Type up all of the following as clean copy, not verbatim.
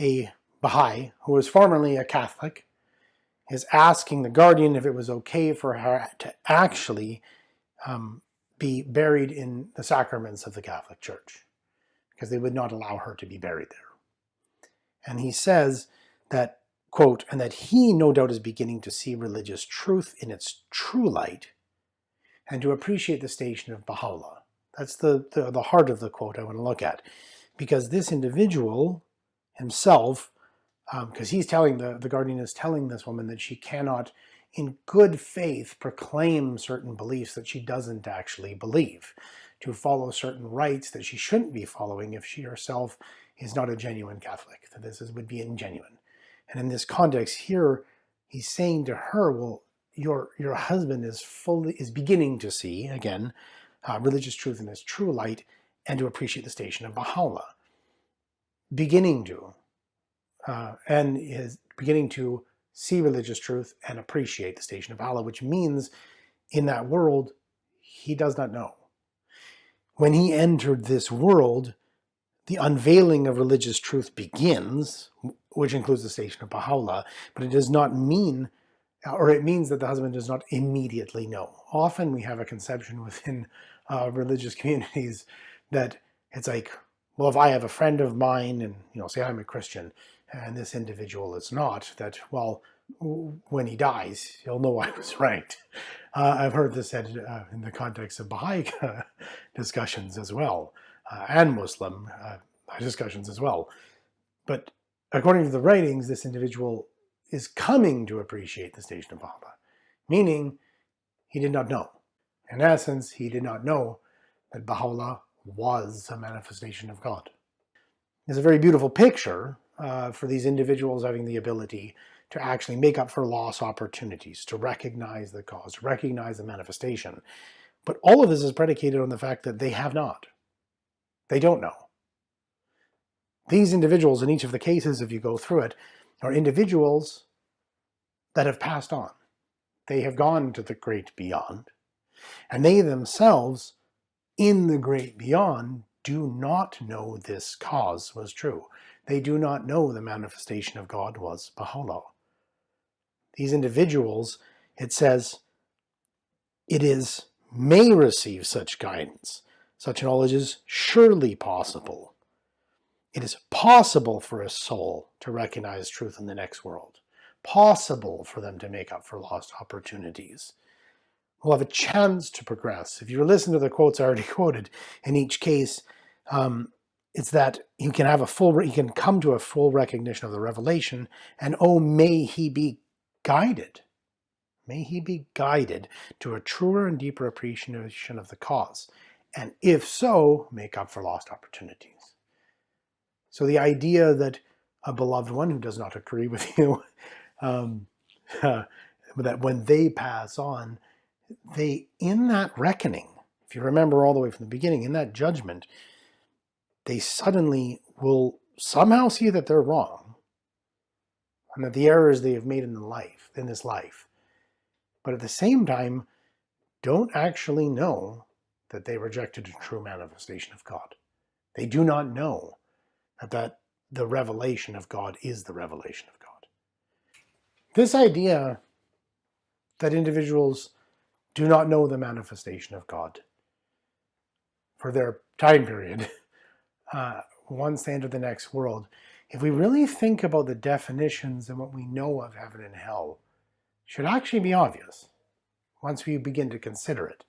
a Baha'i who was formerly a Catholic is asking the guardian if it was okay for her to actually be buried in the sacraments of the Catholic Church, because they would not allow her to be buried there. And he says that, quote, and that he no doubt is beginning to see religious truth in its true light and to appreciate the station of Baha'u'llah. That's the heart of the quote I want to look at, because this individual himself, because he's telling, the guardian is telling this woman that she cannot in good faith proclaim certain beliefs that she doesn't actually believe, to follow certain rites that she shouldn't be following if she herself is not a genuine Catholic, that this would be ingenuine. And in this context here, he's saying to her, well, your husband is beginning to see, again, religious truth in its true light, and to appreciate the station of Baha'u'llah. Beginning to, and is beginning to see religious truth and appreciate the station of Baha'u'llah, which means in that world, he does not know. When he entered this world, the unveiling of religious truth begins, which includes the station of Baha'u'llah, but it does not mean, or it means that the husband does not immediately know. Often we have a conception within religious communities that it's like, well, if I have a friend of mine and, say I'm a Christian and this individual is not, that, well, when he dies, he'll know I was right. I've heard this said in the context of Baha'i discussions as well, and Muslim discussions as well. But according to the writings, this individual is coming to appreciate the station of Baha'u'llah, meaning he did not know. In essence, he did not know that Baha'u'llah was a manifestation of God. It's a very beautiful picture for these individuals having the ability to actually make up for lost opportunities, to recognize the cause, to recognize the manifestation. But all of this is predicated on the fact that they have not. They don't know. These individuals, in each of the cases, if you go through it, are individuals that have passed on. They have gone to the great beyond, and they themselves, in the great beyond, do not know this cause was true. They do not know the manifestation of God was Baha'u'llah. These individuals, it says, may receive such guidance. Such knowledge is surely possible. It is possible for a soul to recognize truth in the next world. Possible for them to make up for lost opportunities. We'll have a chance to progress. If you listen to the quotes I already quoted, in each case, it's that you can come to a full recognition of the revelation, and may he be guided. May he be guided to a truer and deeper appreciation of the cause, and if so, make up for lost opportunities. So the idea that a beloved one who does not agree with you, that when they pass on, in that reckoning, if you remember all the way from the beginning, in that judgment, they suddenly will somehow see that they're wrong, and that the errors they have made in this life, but at the same time, don't actually know that they rejected a true manifestation of God. They do not know that the revelation of God is the revelation of God. This idea that individuals do not know the manifestation of God for their time period, once they enter the next world, if we really think about the definitions and what we know of heaven and hell, should actually be obvious once we begin to consider it.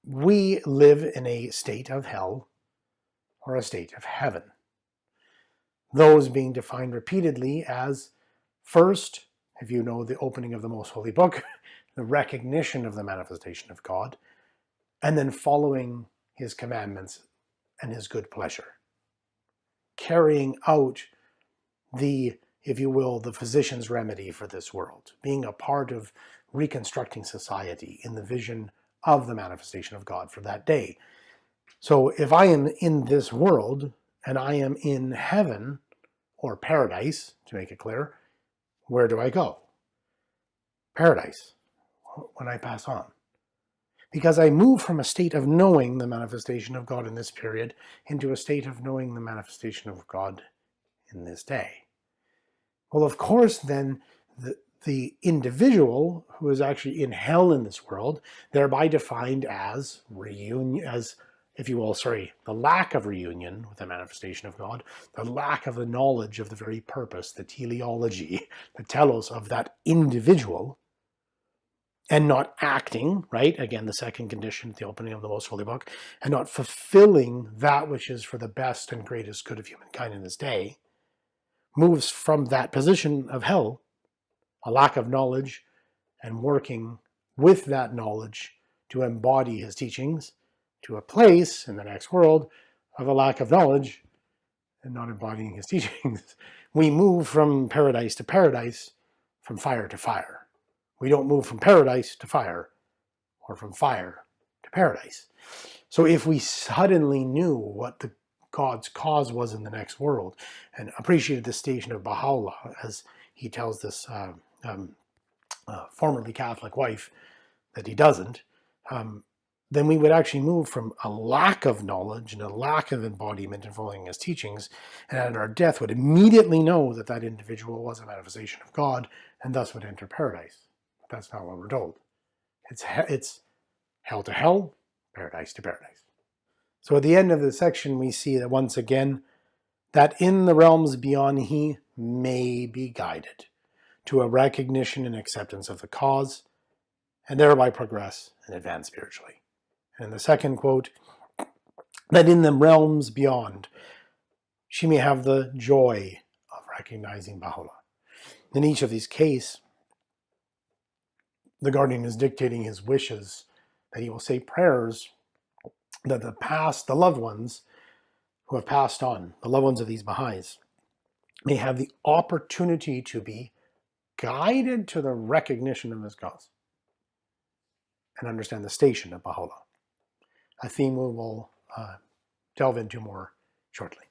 We live in a state of hell or a state of heaven. Those being defined repeatedly as, first, if you know the opening of the Most Holy Book, the recognition of the manifestation of God, and then following his commandments and his good pleasure. Carrying out the, if you will, the physician's remedy for this world, being a part of reconstructing society in the vision of the manifestation of God for that day. So if I am in this world and I am in heaven or paradise, to make it clear, where do I go? Paradise, when I pass on. because I move from a state of knowing the manifestation of God in this period into a state of knowing the manifestation of God in this day. Well, of course, then the individual who is actually in hell in this world, thereby defined as reunion, as, if you will, the lack of reunion with the manifestation of God, the lack of the knowledge of the very purpose, the teleology, the telos of that individual, and not acting, right? Again, the second condition at the opening of the Most Holy Book, and not fulfilling that which is for the best and greatest good of humankind in this day, moves from that position of hell, a lack of knowledge, and working with that knowledge to embody his teachings, to a place in the next world of a lack of knowledge and not embodying his teachings. We move from paradise to paradise, from fire to fire. We don't move from paradise to fire, or from fire to paradise. So if we suddenly knew what God's cause was in the next world, and appreciated the station of Baha'u'llah, as he tells this formerly Catholic wife that he doesn't, then we would actually move from a lack of knowledge and a lack of embodiment in following his teachings, and at our death would immediately know that that individual was a manifestation of God, and thus would enter paradise. But that's not what we're told. It's hell to hell, paradise to paradise. So at the end of the section, we see that once again, that in the realms beyond he may be guided to a recognition and acceptance of the cause, and thereby progress and advance spiritually. And the second quote, that in the realms beyond, she may have the joy of recognizing Baha'u'llah. In each of these cases, the guardian is dictating his wishes, that he will say prayers that the loved ones who have passed on, the loved ones of these Baha'is, may have the opportunity to be guided to the recognition of his cause and understand the station of Baha'u'llah, a theme we will delve into more shortly.